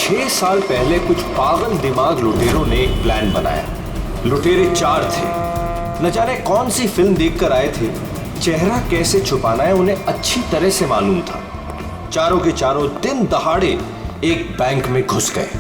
6 साल पहले कुछ पागल दिमाग लुटेरों ने एक प्लान बनाया। लुटेरे 4 थे। न जाने कौन सी फिल्म देखकर आए थे। चेहरा कैसे छुपाना है उन्हें अच्छी तरह से मालूम था। चारों के चारों दिन दहाड़े एक बैंक में घुस गए।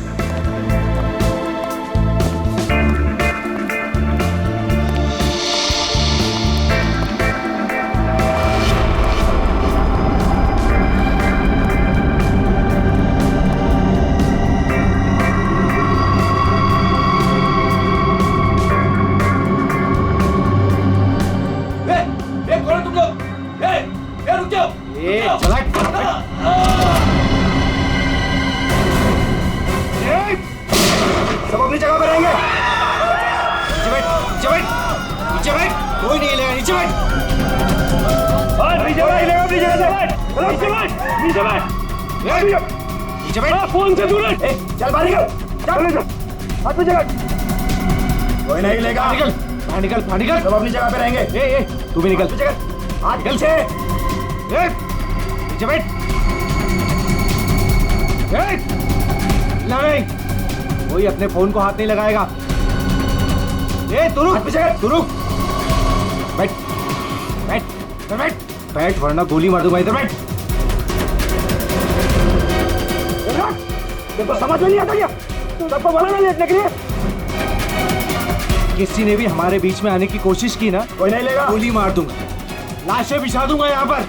सब अपनी जगह पर रहेंगे। नीचे बैठ, कोई नहीं हिलेगा। नीचे बैठ, नीचे बैठ। फोन से दूर चल, बाहर निकल, चल हाथ पे जगह। कोई नहीं हिलेगा। बाहर निकल। सब अपनी जगह पे रहेंगे। तू भी निकल। हाथ निकल से। नीचे बैठ। नहीं, कोई अपने फोन को हाथ नहीं लगाएगा। तू रुक। बैठ वरना गोली मार दूंगा। इधर बैठ। देखो समझ में नहीं आता क्या? सबको बोला ना लेटने के लिए। किसी ने भी हमारे बीच में आने की कोशिश की ना, कोई नहीं लेगा। गोली मार दूंगा, लाशें बिछा दूंगा यहाँ पर।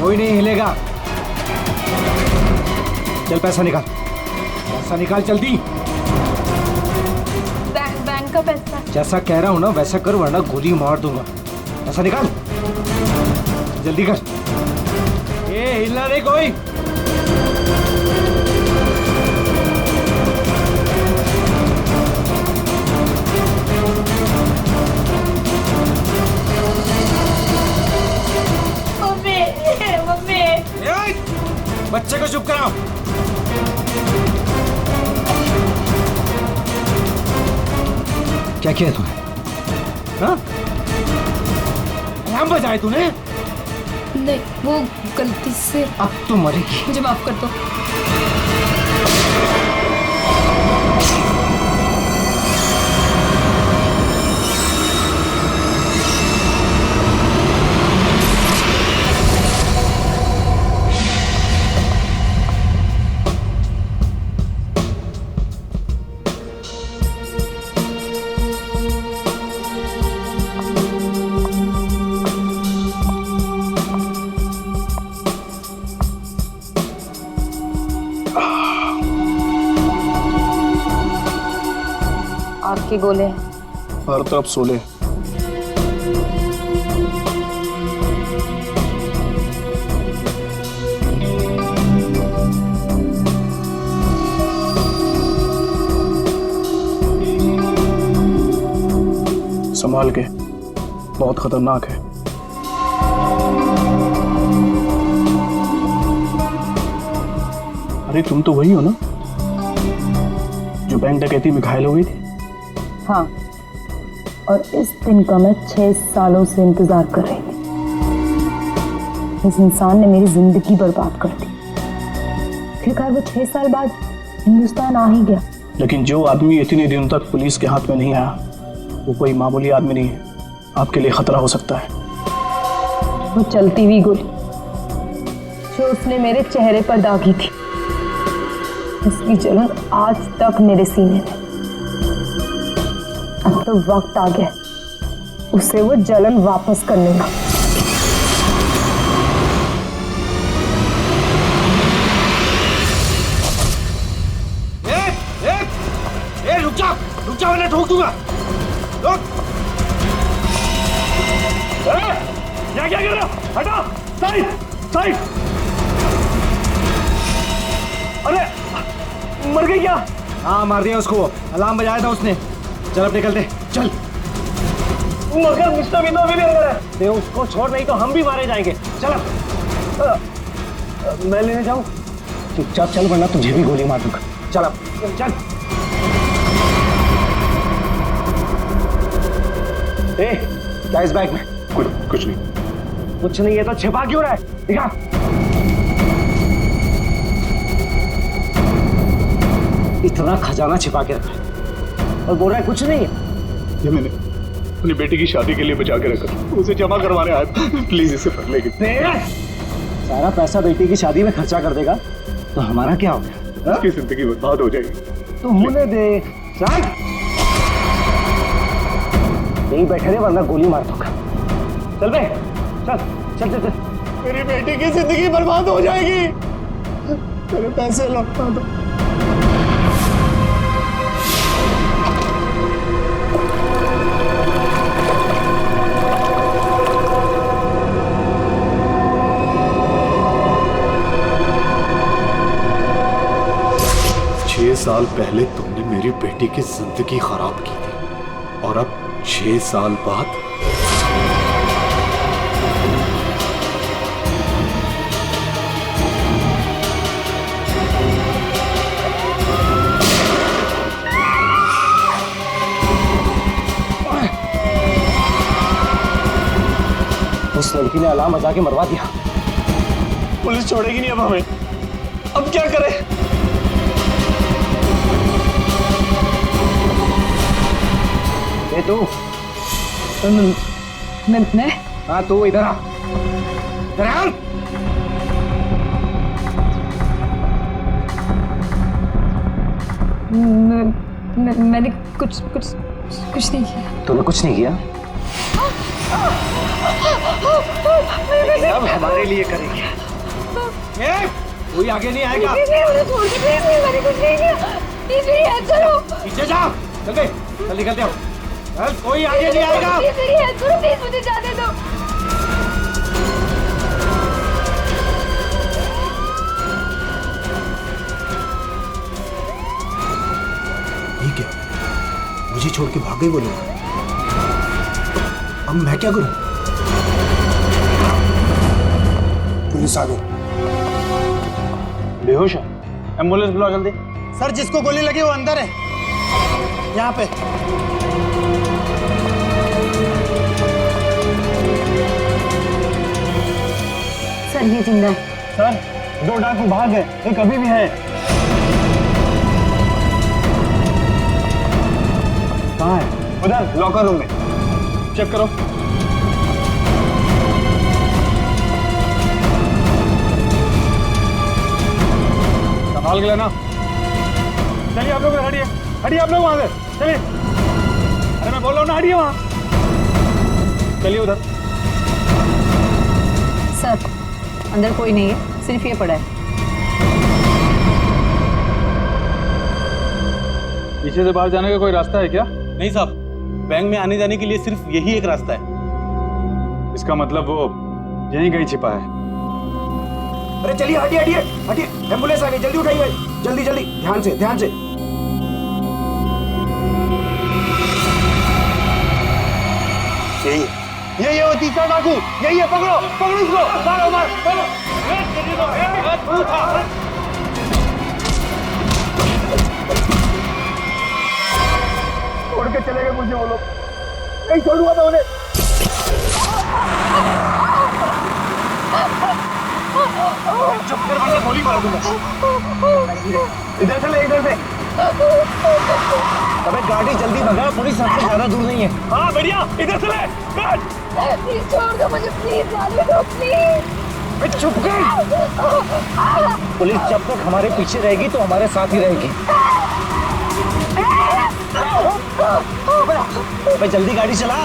कोई नहीं हिलेगा। चल पैसा निकाल जल्दी। बैंक का पैसा। जैसा कह रहा हूं ना वैसा कर वरना गोली मार दूंगा। पैसा निकाल, जल्दी कर। हिलना नहीं कोई। मम्मी बच्चे को चुप कराओ। क्या किया तूने? हाँ? अलार्म बजाए तूने? नहीं, वो गलती से। अब तो मरेगी। मुझे माफ कर दो। आग के गोले हर तरफ सोले। संभाल के, बहुत खतरनाक है। अरे तुम तो वही हो ना जो बैंक डकैती में घायल हो गई थी? हाँ, और इस दिन का मैं 6 सालों से इंतजार कर रही थी। इस इंसान ने मेरी जिंदगी बर्बाद कर दी। फिर वो 6 साल बाद हिंदुस्तान आ ही गया। लेकिन जो आदमी इतने दिनों तक पुलिस के हाथ में नहीं आया वो कोई मामूली आदमी नहीं है। आपके लिए खतरा हो सकता है। वो चलती हुई गोली जो उसने मेरे चेहरे पर दागी थी, उसकी जलन आज तक मेरे सीने में। अब तो वक्त आ गया उसे वो जलन वापस करने का। रुक जा वरना ठोक दूंगा। रुक। क्या कर रहा? हटा। साइड। अरे मर गई क्या? हाँ मार दिया उसको। अलार्म बजाया था उसने। चल अब निकलते। चल। मगर मिस्टर विंदो अभी भी अंदर है। दे उसको छोड़, नहीं तो हम भी मारे जाएंगे। चल अब। मैं लेने जाऊं? चुपचाप चल वरना तुझे भी गोली मार दूंगा। चल अब चल। क्या इस बैग में? कुछ नहीं। कुछ नहीं है तो छिपा क्यों रहा है? दिखा। इतना खजाना छिपा के रखा है और बोल रहा है कुछ नहीं है। ये मैंने अपनी बेटी की शादी के लिए बचा के रखा, उसे जमा करवाने आया। प्लीज इसे पढ़ लेगी। सारा पैसा बेटी की शादी में खर्चा कर देगा तो हमारा क्या होगा? उसकी जिंदगी बर्बाद हो जाएगी। तू मुझे देख। चल यहीं बैठे रहे वरना गोली मार दूंगा। चल बे, चल चल चल चल। मेरी बेटी की जिंदगी बर्बाद हो जाएगी। मेरे पैसे लौटा दो। साल पहले तुमने मेरी बेटी की जिंदगी खराब की थी और अब 6 साल बाद उस लड़की ने अलार्म बजा के मरवा दिया। पुलिस छोड़ेगी नहीं अब हमें। अब क्या करें? ये तू? मैं? हाँ तू इधर आ। इधर आ। मैंने कुछ नहीं किया। तूने कुछ नहीं किया? अब हमारे लिए करेगी। कोई आगे नहीं आएगा। मुझे छोड़ दो प्लीज, मैंने कुछ नहीं किया। प्लीज मेरी हेल्प करो। पीछे जाओ। चल बे, चल निकलते हो। चल कोई आगे नहीं आएगा। प्लीज मेरी हेल्प करो, प्लीज मुझे जाने दो। ये क्या? मुझे छोड़ के भाग गए वो लोग। अब मैं क्या करूं? पुलिस आ गई। बेहोश है। एम्बुलेंस बुलाओ जल्दी। सर जिसको गोली लगी वो अंदर है, यहाँ पे। सर ये जिंदा है। सर 2 डाकू भाग गए, एक अभी भी है। कहाँ है? उधर लॉकर रूम में। चेक करो। संभाल के लेना। चलिए आप लोग हटिए, हटिए आप लोग वहां से। चलिए। अरे मैं बोल रहा हूँ ना, हटिए वहां। चलिए उधर। सर अंदर कोई नहीं है, सिर्फ ये पड़ा है। पीछे से बाहर जाने का कोई रास्ता है क्या? नहीं साहब, बैंक में आने जाने के लिए सिर्फ यही एक रास्ता है। इसका मतलब वो यहीं कहीं छिपा है। अरे चलिए, हटिए हटिए हटिए, एम्बुलेंस आ गई, जल्दी उठाइए, जल्दी जल्दी, ध्यान से ध्यान से। यही है वो तीसरा डाकू, यही है। पकड़ो पकड़ो इसको, मारो मारो मारो। छोड़ के चले गए मुझे वो लोग, नहीं छोड़ूंगा मैं उन्हें। चुप कर वरना गोली मार दूंगा। इधर चले, इधर से। अबे गाड़ी जल्दी भगा, पुलिस हमसे ज्यादा दूर नहीं है। हाँ बढ़िया, इधर चले। प्लीज छोड़ दो मुझे, प्लीज जाने दो प्लीज। चुप कर। पुलिस जब तक हमारे पीछे रहेगी तो हमारे साथ ही रहेगी। अबे जल्दी गाड़ी चला।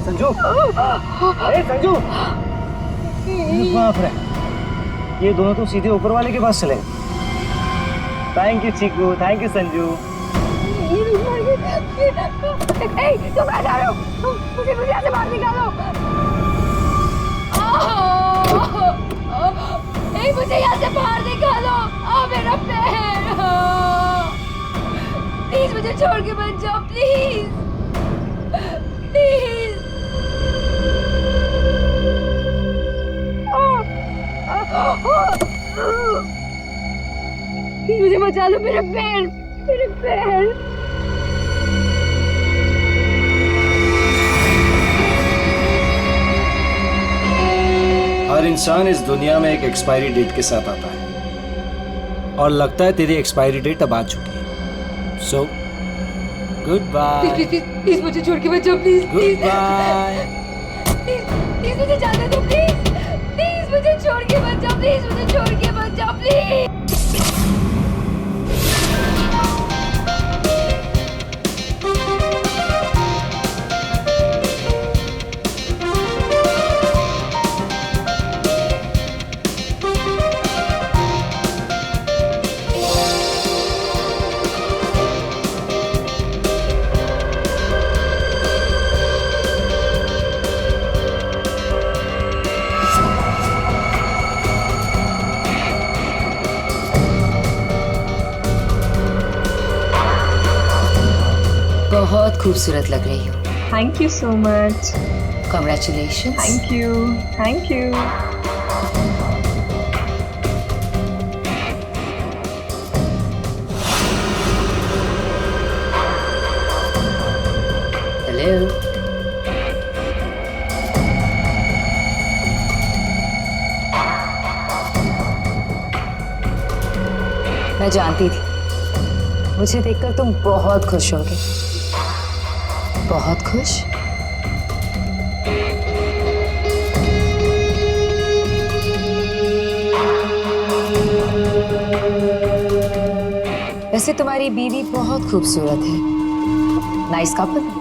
संजू, संजू, बाप रे, ये दोनों तो सीधे ऊपर वाले के पास चले। Thank you Chiku, thank you Sanju. तुम कहाँ जा रहे हो? मुझे यहाँ से बाहर निकालो। मुझे यहाँ से बाहर निकालो। मेरा पैर। प्लीज मुझे छोड़ के मत जाओ, प्लीज प्लीज। प्लीज मुझे बचा लो, मेरे पैर, मेरे पैर। हर इंसान इस दुनिया में एक एक्सपायरी डेट के साथ आता है और लगता है तेरी एक्सपायरी डेट अब आ चुकी है। So good bye. प्लीज मुझे छोड़ के मत जाओ, प्लीज गुड बाय। प्लीज मुझे जाने दो, प्लीज प्लीज मुझे छोड़ के मत जाओ, प्लीज मुझे छोड़ के मत जाओ, प्लीज। बहुत खूबसूरत लग रही हो। Thank you so much. Congratulations. Thank you, thank you. Hello. मैं जानती थी मुझे देखकर तुम बहुत खुश होगे। बहुत खुश? वैसे तुम्हारी बीवी बहुत खूबसूरत है। Nice couple.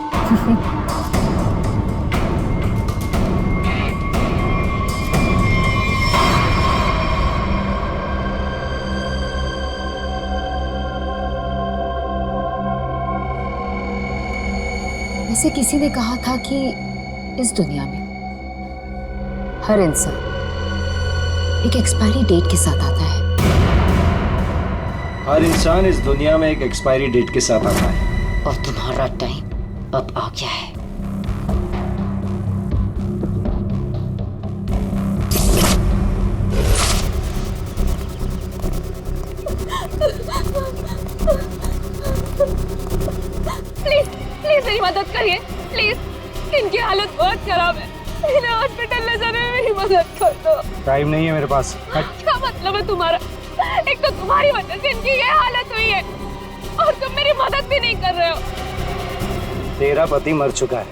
वैसे किसी ने कहा था कि इस दुनिया में हर इंसान एक एक्सपायरी डेट के साथ आता है। हर इंसान इस दुनिया में एक एक्सपायरी डेट के साथ आता है और तुम्हारा टाइम अब आ गया है। प्लीज प्लीज मेरी मदद करिए, प्लीज। इनकी हालत बहुत खराब है, इन्हें हॉस्पिटल ले जाने में मेरी मदद कर दो। टाइम नहीं है मेरे पास। क्या मतलब है तुम्हारा? एक तो तुम्हारी वजह से इनकी ये हालत हुई है और तुम मेरी मदद भी नहीं कर रहे हो। तेरा पति मर चुका है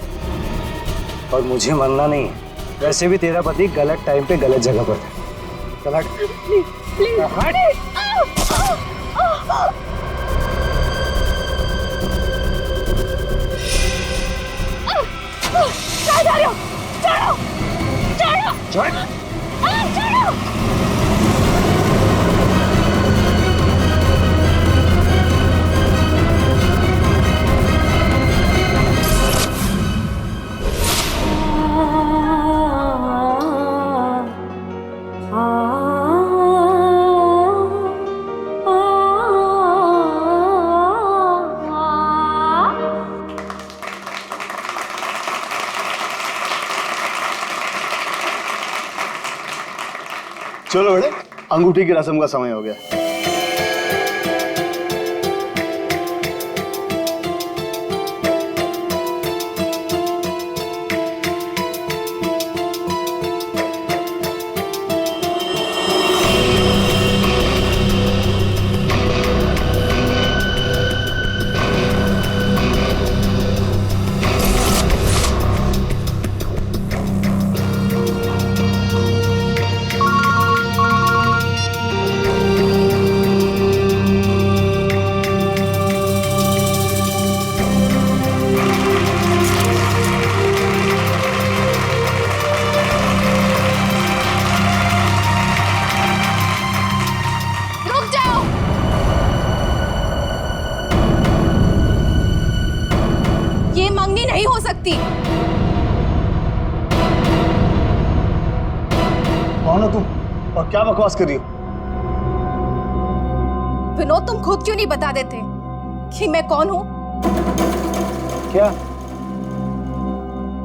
और मुझे मरना नहीं है। वैसे भी तेरा पति गलत टाइम पे गलत जगह पर था। चल हट। प्लीज प्लीज हट। कहाँ जा रहे हो? छोड़ो छोड़ो छोड़। छोड़ो। चलो बेटे, अंगूठी की रस्म का समय हो गया। सकती। कौन हो तुम और क्या बकवास कर रही हो? विनोद, तुम खुद क्यों नहीं बता देते कि मैं कौन हूँ? क्या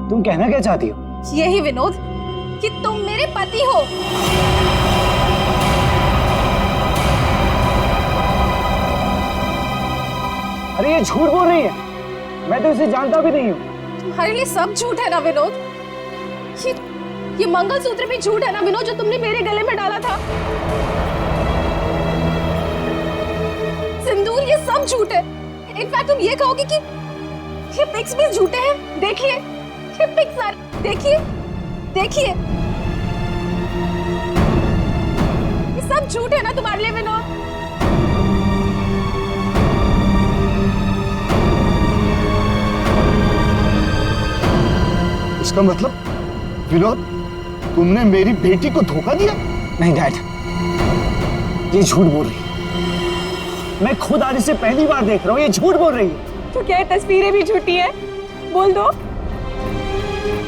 तुम कहना क्या चाहती हो? यही विनोद कि तुम मेरे पति हो। अरे ये झूठ बोल रही है, मैं तो इसे जानता भी नहीं हूँ। तुम्हारे लिए सब झूठ है ना विनोद? ये मंगलसूत्र भी झूठ है ना विनोद, जो तुमने मेरे गले में डाला था? सिंदूर, ये सब झूठ है। इनफैक्ट तुम ये कहोगे कि ये पिक्स भी झूठे हैं। देखिए ये पिक्स सारे, देखिए देखिए, ये सब झूठ है ना तुम्हारे लिए विनोद? इसका मतलब विनोद, तुमने मेरी बेटी को धोखा दिया? नहीं डैड, ये झूठ बोल रही है। मैं खुद आज इसे पहली बार देख रहा हूँ, ये झूठ बोल रही है। तो क्या ये तस्वीरें भी झूठी है? बोल दो,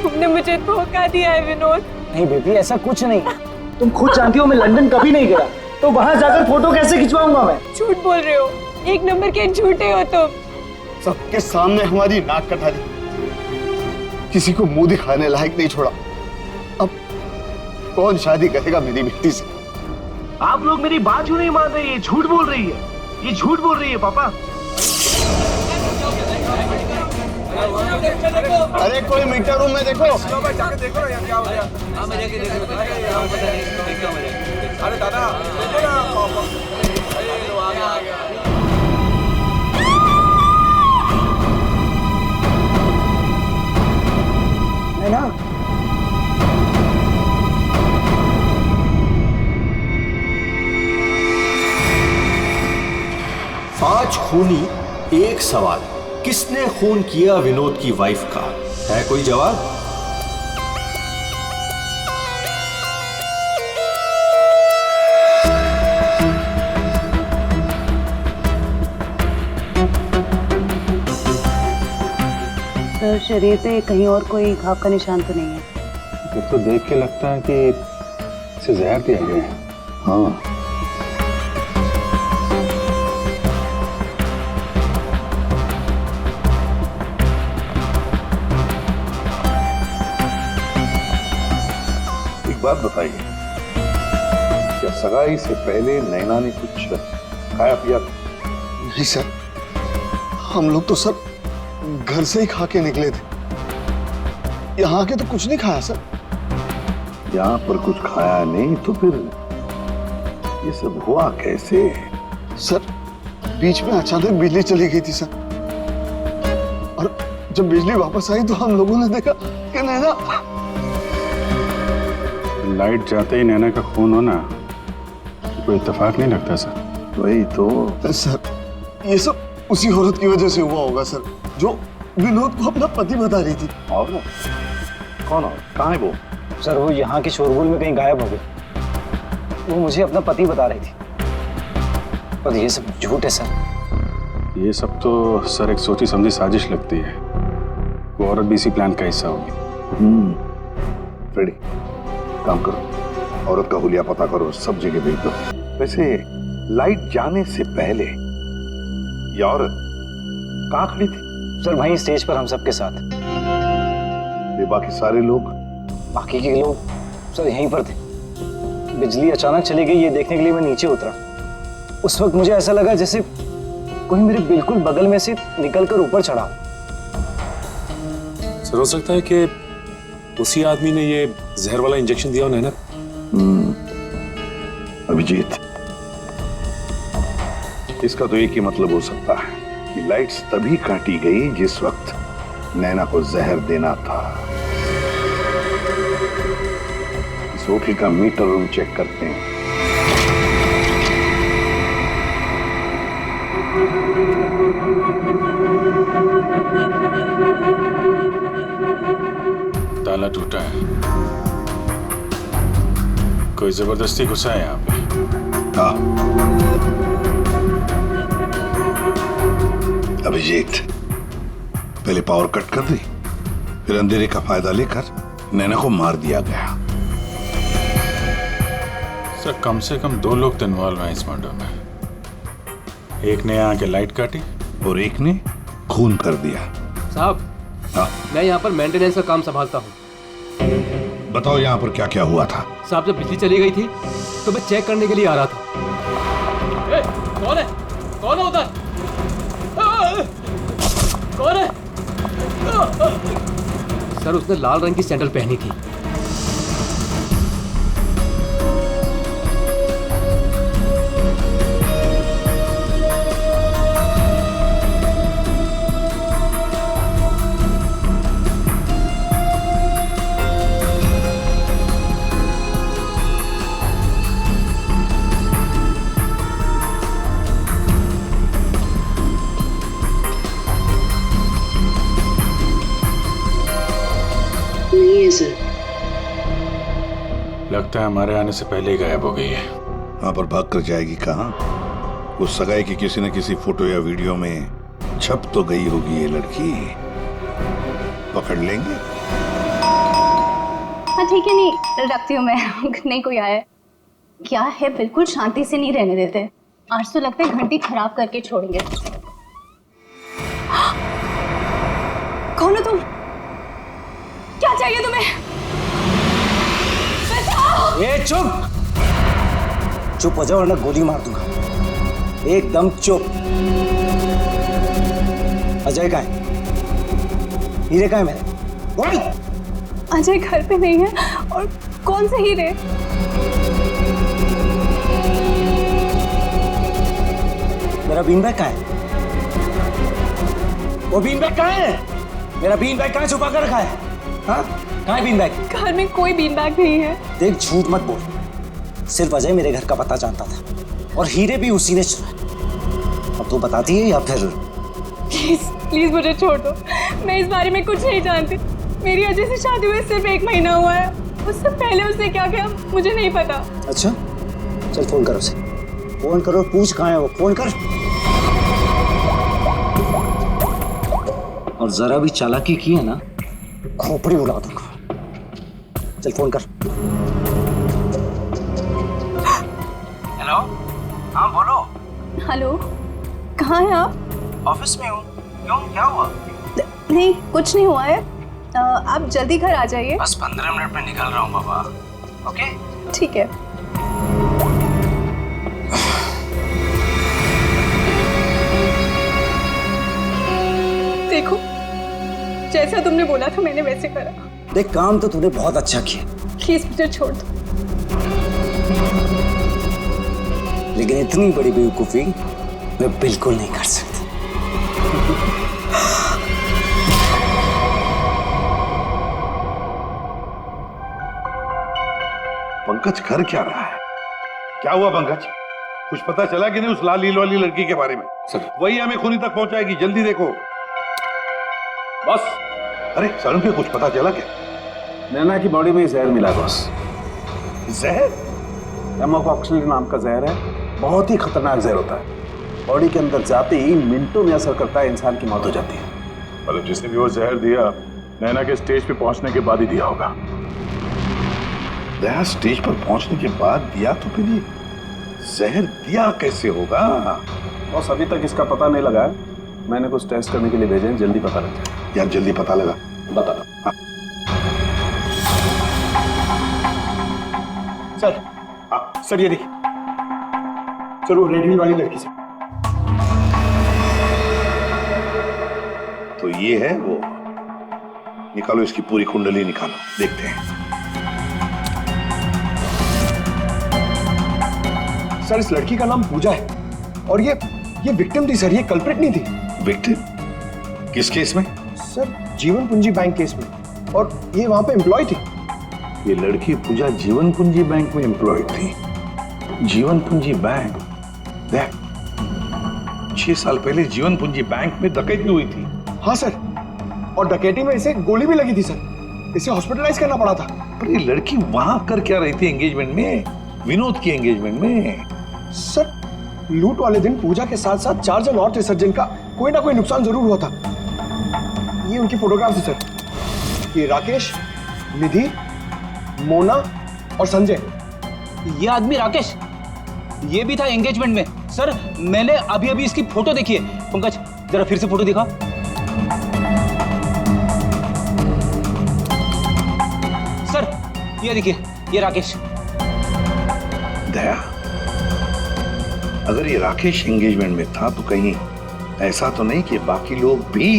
तुमने मुझे धोखा दिया है विनोद। नहीं बेबी, ऐसा कुछ नहीं। तुम खुद जानती हो मैं लंदन कभी नहीं गया, तो वहां जाकर फोटो कैसे खिंचवाऊंगा मैं? झूठ बोल रहे हो, एक नंबर के झूठे हो तुम। सबके सामने हमारी नाक कटा दी, किसी को मुंह दिखाने लायक नहीं छोड़ा। अब कौन शादी करेगा मेरी बेटी से? आप लोग मेरी बात क्यों नहीं मान रही है? झूठ बोल रही है, ये झूठ बोल रही है पापा। अरे कोई मीटर रूम में देखो। जाके देखो ना यहाँ क्या हो गया। अरे दादा देखो ना। है ना? पांच खूनी एक सवाल, किसने खून किया विनोद की वाइफ का? है कोई जवाब? सर, शरीर पे कहीं और कोई घाव का निशान तो नहीं है? तो देख के लगता है कि इसे जहर दिया गया है। हाँ, एक बात बताइए, क्या सगाई से पहले नैना ने कुछ खाया पिया? नहीं सर, हम लोग तो सर घर से ही खा के निकले थे, यहाँ के तो कुछ नहीं खाया सर। यहाँ पर कुछ खाया नहीं तो फिर ये सब हुआ कैसे? सर बीच में अचानक बिजली चली गई थी सर, और जब बिजली वापस आई तो हम लोगों ने देखा कि नैना। लाइट जाते ही नैना का खून होना कोई इत्तेफाक नहीं लगता सर। वही तो। सर ये सब उसी औरत की वजह से हुआ होगा सर, जो विनोद को अपना पति बता रही थी। और कौन और कहाँ है वो? सर वो यहाँ के शोरगुल में कहीं गायब हो गई। वो मुझे अपना पति बता रही थी, पर ये सब झूठ है सर। ये सब तो सर एक सोची समझी साजिश लगती है। वो औरत भी इसी प्लान का हिस्सा होगी। फ्रेडी, काम करो, औरत का हुलिया पता करो, सब जगह भेज दो। वैसे लाइट जाने से पहले ये औरत कहाँ खड़ी थी? सर वहीं स्टेज पर हम सबके साथ। ये बाकी सारे लोग? बाकी के लोग सर यहीं पर थे। बिजली अचानक चली गई ये देखने के लिए मैं नीचे उतरा। उस वक्त मुझे ऐसा लगा जैसे कोई मेरे बिल्कुल बगल में से निकलकर ऊपर चढ़ा। सर हो सकता है कि उसी आदमी ने ये जहर वाला इंजेक्शन दिया हो नैना। अभिजीत, इसका तो एक ही मतलब हो सकता है कि लाइट्स तभी काटी गई जिस वक्त नैना को जहर देना था। इस होटल का मीटर रूम चेक करते हैं। ताला टूटा है, कोई जबरदस्ती घुसा है यहाँ पे। हाँ अभिजीत, पहले पावर कट कर दी, फिर अंधेरे का फायदा लेकर नैना को मार दिया गया। सर कम से कम 2 लोग तो इन्वॉल्व हैं इस मर्डर में। एक ने यहाँ के लाइट काटी और एक ने खून कर दिया। साहब, मैं यहाँ पर मेंटेनेंस का काम संभालता हूँ। बताओ यहाँ पर क्या क्या हुआ था? साहब, जब बिजली चली गई थी तो मैं चेक करने के लिए आ रहा था। ए, कौन है? कौन है उधर? कौन है? सर, उसने लाल रंग की सैंडल पहनी थी। लगता है हमारे आने से पहले ही गायब हो गई है। वहां पर भाग कर जाएगी कहाँ? उस सगाई की किसी न किसी फोटो या वीडियो में छप तो गई होगी ये लड़की। पकड़ लेंगे। हाँ ठीक है, नहीं रखती हूँ मैं। नहीं कोई आया क्या है? बिल्कुल शांति से नहीं रहने देते। आज तो लगता है घंटी खराब करके छोड़ेंगे। कौन हो तुम? क्या चाहिए तुम्हें? ए, चुप! चुप हो जाओ वरना गोली मार दूंगा। एकदम चुप। अजय कहाँ है? हीरे कहाँ है मेरे? बोल! अजय घर पे नहीं है। और कौन से हीरे? मेरा बीन बैग कहाँ है? वो बीन बैग कहाँ है? मेरा बीन बैग कहाँ छुपा कर रखा है? हाँ? कहाँ है बीन बैग? घर में कोई बीन बैग नहीं है। देख, झूठ मत बोल। सिर्फ अजय मेरे घर का पता जानता था और हीरे भी उसी ने चुराए। अब तू बताती है या फिर? प्लीज प्लीज मुझे छोड़ दो। मैं इस बारे में कुछ नहीं जानती। मेरी अजय से शादी हुए सिर्फ 1 महीना हुआ है। उससे पहले उसने क्या किया मुझे नहीं पता। अच्छा, चल फोन कर उसे। फोन करो, पूछ कहाँ है वो। फोन कर। और जरा भी चालाकी की है ना, खोपड़ी उड़ा दूंगा। चल फोन कर। हेलो, हाँ बोलो। हेलो, कहाँ हैं आप? ऑफिस में हूँ। क्यों, क्या हुआ? नहीं, कुछ नहीं हुआ है। आप जल्दी घर आ जाइए। बस 15 मिनट में निकल रहा हूँ बाबा। ओके, ठीक है। देखो, जैसा तुमने बोला था मैंने वैसे करा। देख, काम तो तूने बहुत अच्छा किया, प्लीज मुझे छोड़ दो। लेकिन इतनी बड़ी बेवकूफी मैं बिल्कुल नहीं कर सकता। पंकज कर क्या रहा है? क्या हुआ पंकज? कुछ पता चला कि नहीं उस लाल लील वाली लड़की के बारे में? सर, वही हमें खूनी तक पहुंचाएगी। जल्दी देखो। बस। अरे सर, पे कुछ पता चला क्या? नैना की बॉडी में जहर मिला बॉस। जहर? एमोकॉक्सिलिन नाम का जहर है। बहुत ही खतरनाक जहर होता है। बॉडी के अंदर जाते ही मिनटों में असर करता है, इंसान की मौत हो जाती है। मतलब जिसने भी वो जहर दिया नैना के स्टेज पे पहुंचने के बाद ही दिया होगा। दया स्टेज पर पहुंचने के बाद दिया तो फिर ये जहर दिया कैसे होगा? बॉस अभी तक इसका पता नहीं लगा है। मैंने कुछ टेस्ट करने के लिए भेजे हैं, जल्दी पता लग जाए। यार जल्दी पता लगा। बता दो। हाँ। सर, सर ये देखिए। सर वो रेड हिल वाली लड़की से। तो ये है वो। निकालो इसकी पूरी कुंडली निकालो, देखते हैं। सर इस लड़की का नाम पूजा है और ये विक्टिम थी सर, ये कल्प्रिट नहीं थी। विक्टिम? किस केस में? सर जीवन पूंजी बैंक केस में, और ये वहां पे एम्प्लॉय थी। ये लड़की पूजा जीवन पूंजी बैंक में एम्प्लॉय थी। जीवन पूंजी बैंक? देख, 6 साल पहले जीवन पूंजी बैंक में डकैती हुई थी। हाँ सर, और डकैती में इसे गोली भी लगी थी सर। इसे हॉस्पिटलाइज करना पड़ा था। पर ये लड़की वहां कर क्या रही थी एंगेजमेंट में? विनोद की एंगेजमेंट में। सर लूट वाले दिन पूजा के साथ साथ 4 जन और थे सर, जिनका कोई ना कोई नुकसान जरूर हुआ था। ये उनकी फोटोग्राफ है सर। ये राकेश, निधि, मोना और संजय। ये आदमी राकेश, ये भी था एंगेजमेंट में। सर मैंने अभी अभी इसकी फोटो देखी है। पंकज जरा फिर से फोटो दिखा। सर ये देखिए, ये राकेश। दया, अगर ये राकेश एंगेजमेंट में था तो कहीं ऐसा तो नहीं कि बाकी लोग भी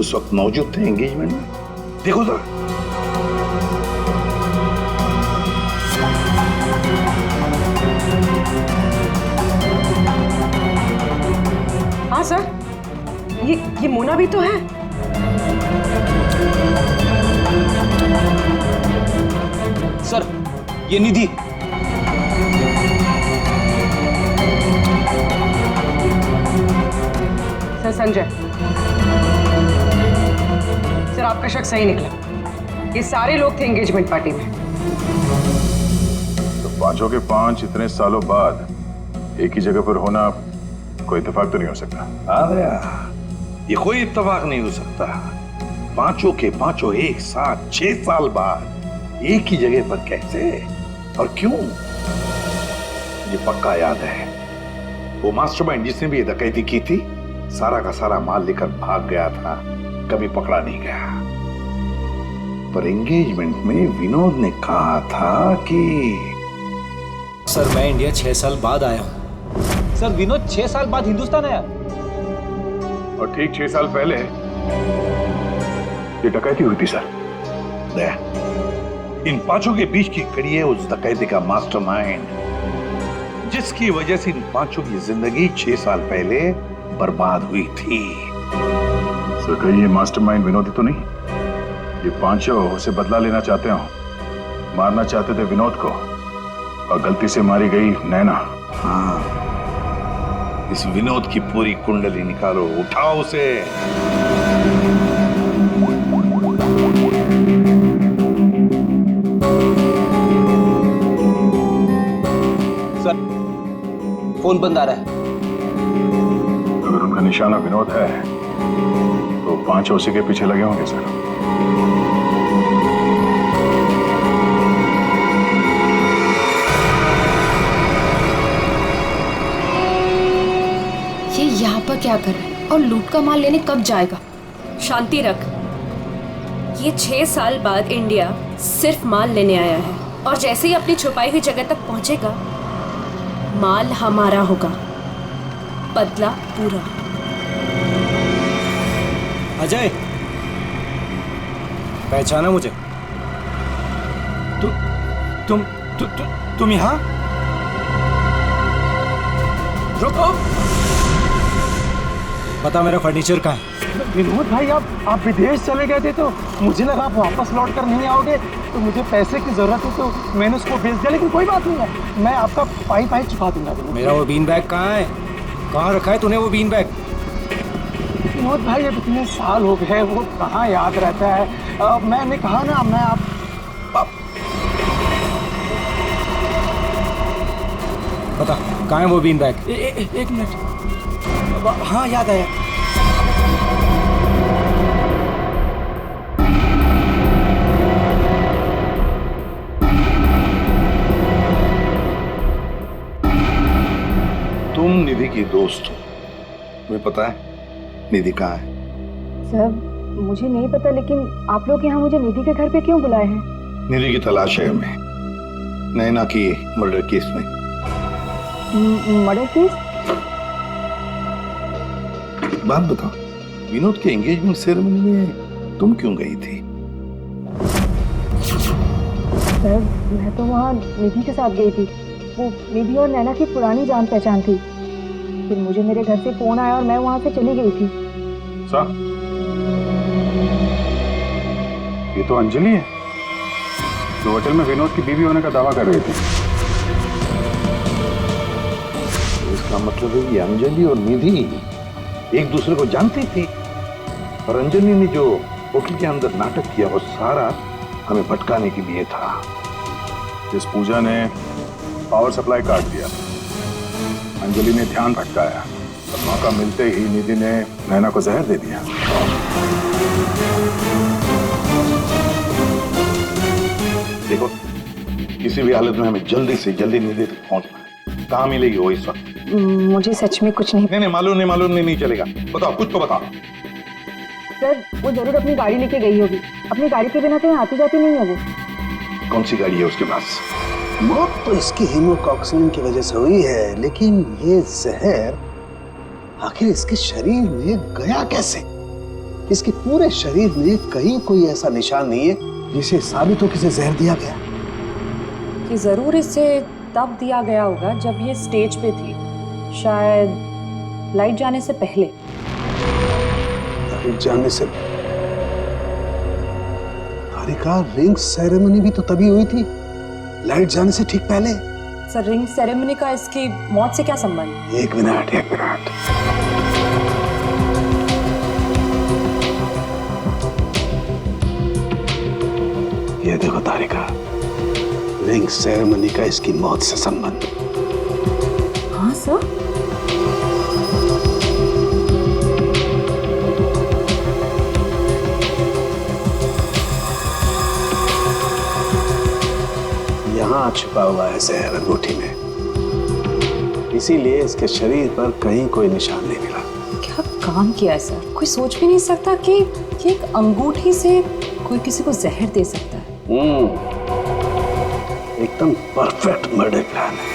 उस वक्त मौजूद थे एंगेजमेंट में? देखो जरा। हाँ सर, ये मोना भी तो है। सर ये निधि। सर संजय, सर आपका शक सही निकला। ये सारे लोग थे एंगेजमेंट पार्टी में। तो पांचों के पांच इतने सालों बाद एक ही जगह पर होना कोई इत्तेफाक तो नहीं हो सकता। हाँ दया, ये कोई इत्तेफाक नहीं हो सकता। पांचों के पांचों एक साथ 6 साल बाद एक ही जगह पर कैसे और क्यों? मुझे पक्का याद है, वो मास्टरमाइंड जिसने भी ये डकैती की थी सारा का सारा माल लेकर भाग गया था, कभी पकड़ा नहीं गया। पर एंगेजमेंट में विनोद ने कहा था कि सर मैं इंडिया 6 साल बाद आया हूं। सर विनोद 6 साल बाद हिंदुस्तान आया। और ठीक 6 साल पहले ये डकैती हुई थी सर। दया, इन पांचों के बीच की कड़ी है उस डकैती का मास्टरमाइंड, जिसकी वजह से इन पांचों की जिंदगी 6 साल पहले बर्बाद हुई थी। सर कहीं ये मास्टरमाइंड विनोद ही तो नहीं? ये पांचों उसे बदला लेना चाहते हो, मारना चाहते थे विनोद को और गलती से मारी गई नैना। हाँ, इस विनोद की पूरी कुंडली निकालो, उठाओ उसे। सर फोन बंद आ रहा है। अगर उनका निशाना विनोद है तो पांचों उसी के पीछे लगे होंगे सर। ये यहाँ पर क्या कर रहा है और लूट का माल लेने कब जाएगा? शांति रख। ये 6 साल बाद इंडिया सिर्फ माल लेने आया है और जैसे ही अपनी छुपाई हुई जगह तक पहुंचेगा माल हमारा होगा, बदला पूरा। अजय, पहचाना मुझे? तुम यहाँ? रुको, बता मेरा फर्नीचर कहाँ है? विनोद भाई आप विदेश चले गए थे तो मुझे लगा आप वापस लौट कर नहीं आओगे, तो मुझे पैसे की जरूरत है तो मैंने उसको भेज दिया। लेकिन कोई बात नहीं है, मैं आपका पाई चुका दूंगा। मेरा वो बीन बैग कहाँ है? कहाँ रखा है तूने वो बीन बैग? विनोद भाई अब इतने साल हो गए, वो कहाँ याद रहता है। मैंने कहा ना, मैं आप बता कहाँ है वो बीन बैग? एक मिनट। हाँ याद आया। तुम निधि की दोस्त हो, तुम्हें पता है निधि कहाँ है? सर मुझे नहीं पता, लेकिन आप लोग यहाँ मुझे निधि के घर पे क्यों बुलाए हैं? निधि की तलाश है हमें, नैना की मर्डर केस में। Murder case? बात बताओ, विनोद के एंगेजमेंट सेरेमनी में तुम क्यों गई थी? सर मैं तो वहाँ निधि के साथ गई थी। वो निधि और नैना की पुरानी जान पहचान थी। फिर मुझे मेरे घर से फोन आया और मैं वहाँ से चली गई थी। सर ये तो अंजलि है जो होटल में विनोद की बीवी होने का दावा कर रही थी। इसका मतलब है कि अंजलि और निधि एक दूसरे को जानती थी, और अंजलि ने जो होटल के अंदर नाटक किया वो सारा हमें भटकाने के लिए था। इस पूजा ने पावर सप्लाई काट दिया, अंजलि ने ध्यान भटकाया और मौका मिलते ही निधि ने नैना को जहर दे दिया। देखो, किसी भी हालत में हमें जल्दी से जल्दी नींद तक पहुंचना है। कहाँ मिलेगी वो इस वक्त? मुझे सच में कुछ नहीं। नहीं, मालूम नहीं चलेगा। बताओ, कुछ तो बताओ। सर, वो जरूर अपनी गाड़ी लेके गई होगी। अपनी गाड़ी के बिना कहीं आती जाती नहीं है वो। कौन सी गाड़ी है उसके पास? मौत तो इसकी हीमोकॉक्सिन की वजह से हुई है, लेकिन ये जहर आखिर इसके शरीर में गया कैसे? इसके पूरे शरीर में कहीं कोई ऐसा निशान नहीं है जिसे साबित हो किसे जहर दिया गया। कि जरूर इसे तब दिया गया होगा जब ये स्टेज पे थी, शायद लाइट जाने से पहले। लाइट जाने से? हारिका, रिंग सेरेमनी भी तो तभी हुई थी, लाइट जाने से ठीक पहले। सर, रिंग सेरेमनी का इसकी मौत से क्या संबंध? एक मिनट। ये देखो तारिका, रिंग सेरेमनी का इसकी मौत से संबंध। हाँ सर। यहाँ छुपा हुआ है जहर अंगूठी में, इसीलिए इसके शरीर पर कहीं कोई निशान नहीं मिला। क्या काम किया है सर? कोई सोच भी नहीं सकता कि एक अंगूठी से कोई किसी को जहर दे सकता है। एकदम परफेक्ट मर्डर प्लान है।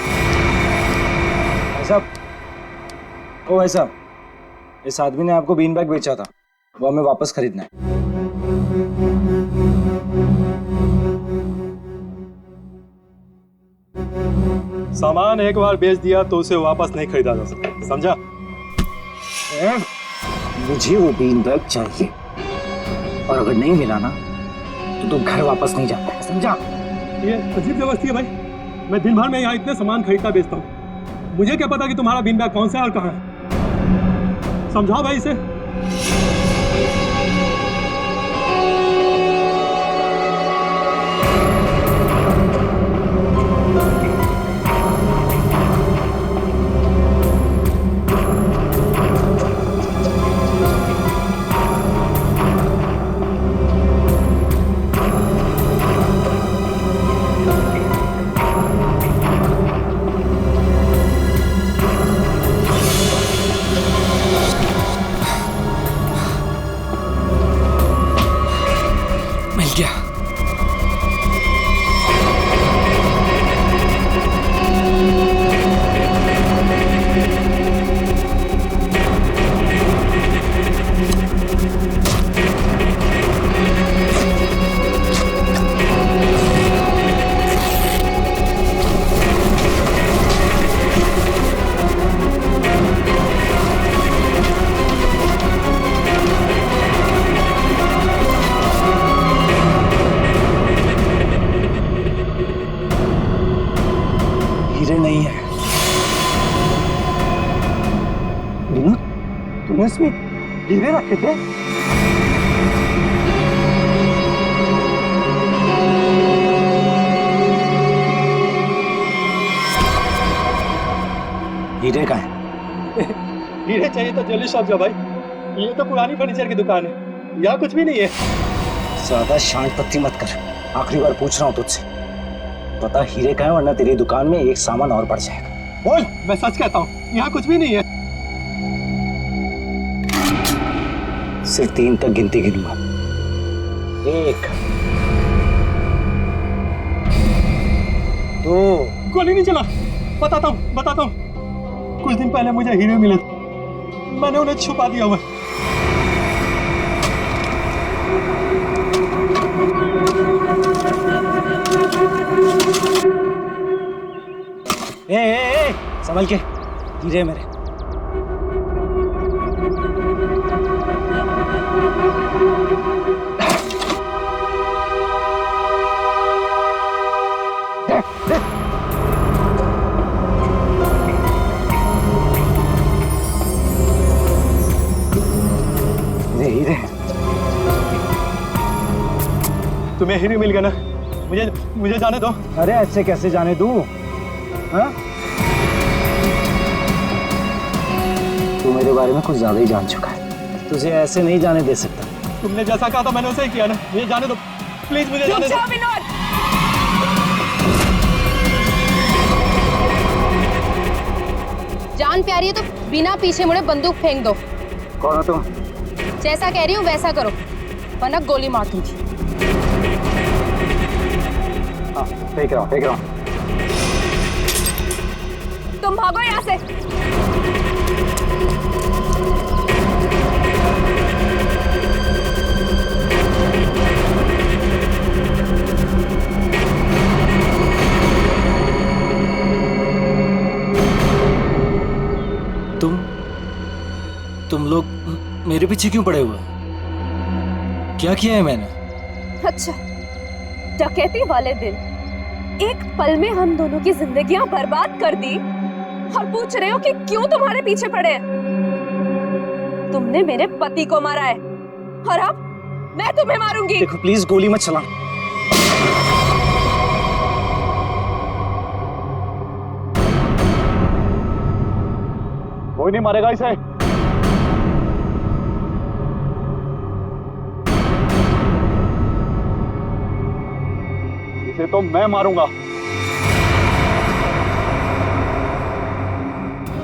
भाई साहब, इस आदमी ने आपको बीन बैग बेचा था, वो हमें वापस खरीदना है। सामान एक बार बेच दिया तो उसे वापस नहीं खरीदा जा सकता, समझा? मुझे वो बीन बैग चाहिए, और अगर नहीं मिला ना तो तुम घर वापस नहीं जाता है, समझा? ये अजीब जबरदस्ती है भाई। मैं दिन भर में यहाँ इतने सामान खरीदता बेचता हूँ, मुझे क्या पता कि तुम्हारा बीन बैग कौन सा है और कहाँ है? समझाओ भाई इसे। नहीं है। विनोद, तुमने इसमें हीरे रखे थे? हीरे का है? हीरे चाहिए तो ज्वेलरी शॉप जा भाई, ये तो पुरानी फर्नीचर की दुकान है, यहाँ कुछ भी नहीं है। ज्यादा शांत पत्ती मत कर, आखिरी बार पूछ रहा हूँ तुझसे, पता हीरे का है, वरना तेरी दुकान में एक सामान और बढ़ जाएगा। बोल। मैं सच कहता हूँ, यहाँ कुछ भी नहीं है। सिर्फ 3 तक गिनती गिनूंगा। 1 2। गोली नहीं चला। बताता हूँ। कुछ दिन पहले मुझे हीरे मिले, मैंने उन्हें छुपा दिया हुआ। ए, संभल के, हीरे मेरे। हीरे तुम्हें हीरे मिल गया ना, मुझे जाने दो। अरे ऐसे कैसे जाने दूं? हाँ? तू मेरे बारे में कुछ ज्यादा ही जान चुका है, तुझे ऐसे नहीं जाने दे सकता। तुमने जैसा कहा था मैंने वैसे ही किया ना, मुझे जाने दो प्लीज, मुझे जाने दो। जान प्यारी है तो बिना पीछे मुड़े बंदूक फेंक दो। कौन हो तुम? जैसा कह रही हूँ वैसा करो, वरना गोली मार दूंगी। हाँ, फेंक रहा हूँ। तुम भागो यहाँ से। तुम लोग मेरे पीछे क्यों पड़े हुए? क्या किया है मैंने? अच्छा, डकैती वाले दिन एक पल में हम दोनों की जिंदगियां बर्बाद कर दी और पूछ रहे हो कि क्यों तुम्हारे पीछे पड़े हैं? तुमने मेरे पति को मारा है और अब मैं तुम्हें मारूंगी। देखो प्लीज गोली मत चला। कोई नहीं मारेगा इसे। इसे तो मैं मारूंगा।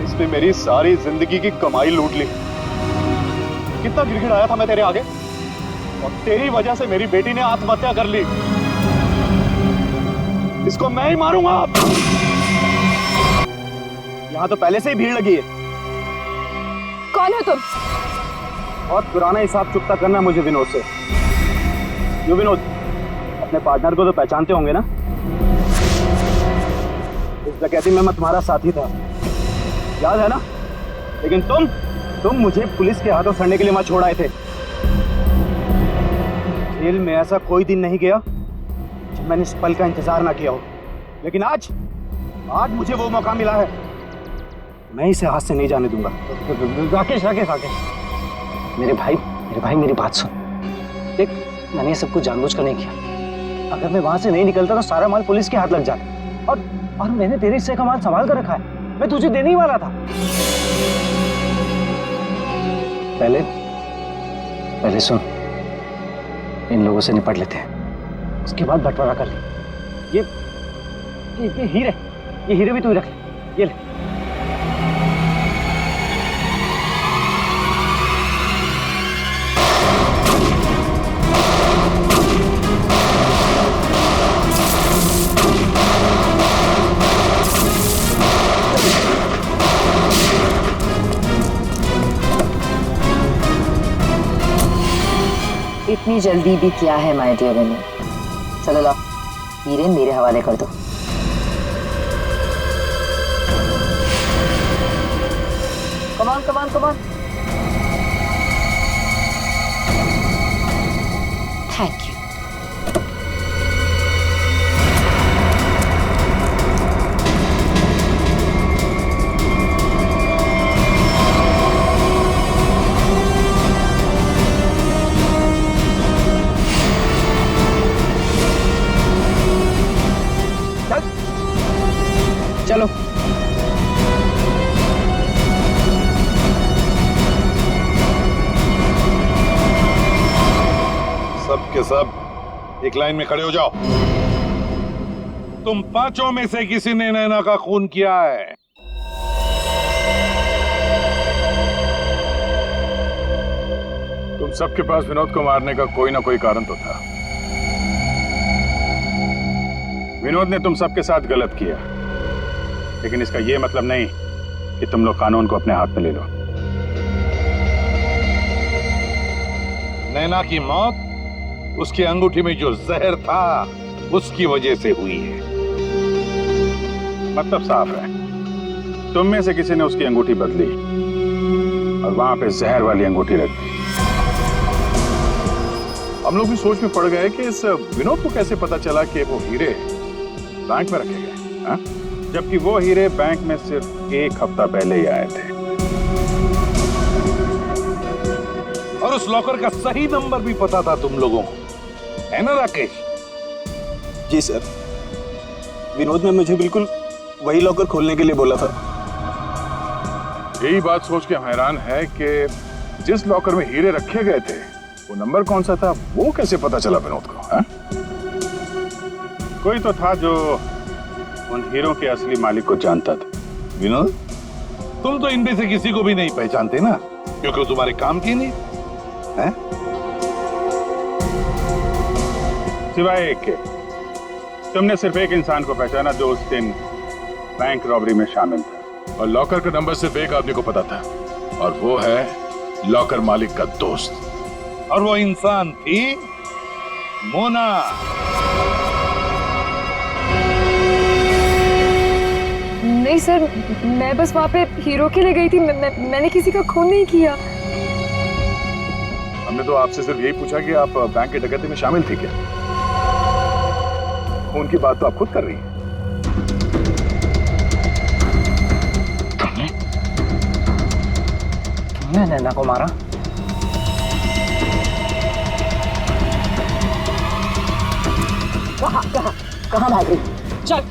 इसने मेरी सारी जिंदगी की कमाई लूट ली। कितना गिड़गिड़ाया था मैं तेरे आगे, और तेरी वजह से मेरी बेटी ने आत्महत्या कर ली। इसको मैं ही मारूंगा। यहाँ तो पहले से ही भीड़ लगी है। कौन हो तुम? बहुत पुराना हिसाब चुकता करना मुझे विनोद से। यो विनोद, अपने पार्टनर को तो पहचानते होंगे ना? इस डकैती में मैं तुम्हारा साथी था, याद है ना? लेकिन तुम मुझे पुलिस के हाथों सड़ने के लिए वहां छोड़ आए थे। जेल में ऐसा कोई दिन नहीं गया जब मैंने इस पल का इंतजार ना किया हो। लेकिन आज मुझे वो मौका मिला है, मैं इसे हाथ से नहीं जाने दूंगा। राकेश, मेरे भाई मेरी बात सुन। देख, मैंने ये सब कुछ जानबूझकर नहीं किया। अगर मैं वहां से नहीं निकलता तो सारा माल पुलिस के हाथ लग जाता। और मैंने तेरे हिस्से का माल संभाल कर रखा है, मैं तुझे देने ही वाला था। पहले सुन, इन लोगों से निपट लेते हैं, उसके बाद बंटवारा कर ले। ये हीरे भी तू ही रख ले। ये ले। इतनी जल्दी भी क्या है माय डियर विनोद? चलो लाओ, हीरे मेरे हवाले कर दो। Come on. Thank you. चलो। सब के सब एक लाइन में खड़े हो जाओ। तुम पांचों में से किसी ने नैना का खून किया है? तुम सबके पास विनोद को मारने का कोई ना कोई कारण तो था। विनोद ने तुम सबके साथ गलत किया, लेकिन इसका यह मतलब नहीं कि तुम लोग कानून को अपने हाथ में ले लो। नैना की मौत उसकी अंगूठी में जो जहर था उसकी वजह से हुई है। मतलब साफ है, तुम में से किसी ने उसकी अंगूठी बदली और वहां पे जहर वाली अंगूठी रख दी। हम लोग भी सोच में पड़ गए कि इस विनोद को कैसे पता चला कि वो हीरे बैंक में रखे गए, हाँ? जबकि वो हीरे बैंक में सिर्फ एक हफ्ता पहले ही आए थे। और उस लॉकर का सही नंबर भी पता था तुम लोगों को, है ना राकेश? जी सर, विनोद ने मुझे बिल्कुल वही लॉकर खोलने के लिए बोला था। यही बात सोच के हैरान है कि जिस लॉकर में हीरे रखे गए थे वो नंबर कौन सा था, वो कैसे पता चला विनोद को, हाँ? कोई तो था जो उन हीरों के असली मालिक को जानता था। विनोद, तुम तो इनमें से किसी को भी नहीं पहचानते ना, क्योंकि वो तुम्हारे काम की नहीं है। सिवाय एक के, तुमने सिर्फ एक इंसान को पहचाना जो उस दिन बैंक रॉबरी में शामिल था, और लॉकर का नंबर सिर्फ एक आदमी को पता था, और वो है लॉकर मालिक का दोस्त, और वो इंसान थी मोना। नहीं सर, मैं बस वहाँ पे हीरो के लिए गई थी। मैंने किसी का खून नहीं किया। हमने तो आपसे सिर्फ यही पूछा कि आप बैंक की डकैती में शामिल थी क्या। खून की बात तो आप खुद कर रही हैं। तुमने नैना को मारा? कहाँ भाग रही? चल।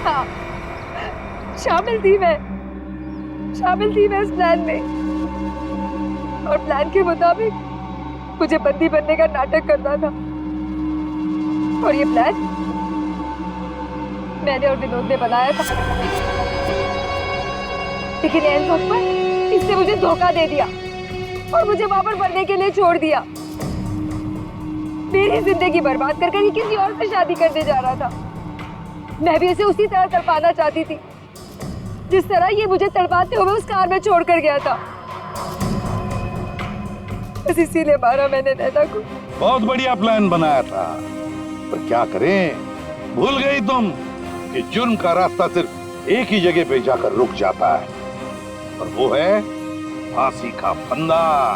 हाँ, शामिल थी मैं इस प्लान में, और प्लान के मुताबिक मुझे बंदी बनने का नाटक करना था। और ये प्लान मैंने और विनोद ने बनाया था, लेकिन एन वक्त पर इसने मुझे धोखा दे दिया और मुझे वहां पर बनने के लिए छोड़ दिया। मेरी जिंदगी बर्बाद कर कर किसी और से शादी करने जा रहा था। मैं भी इसे उसी तरह तड़पाना चाहती थी जिस तरह ये मुझे तड़पाते हुए उस कार में छोड़कर गया था। बस इसीलिए मारा मैंने नैना को। बहुत बढ़िया प्लान बनाया था, पर क्या करें, भूल गई तुम कि जुर्म का रास्ता सिर्फ एक ही जगह पे जाकर रुक जाता है, और वो है फांसी का फंदा।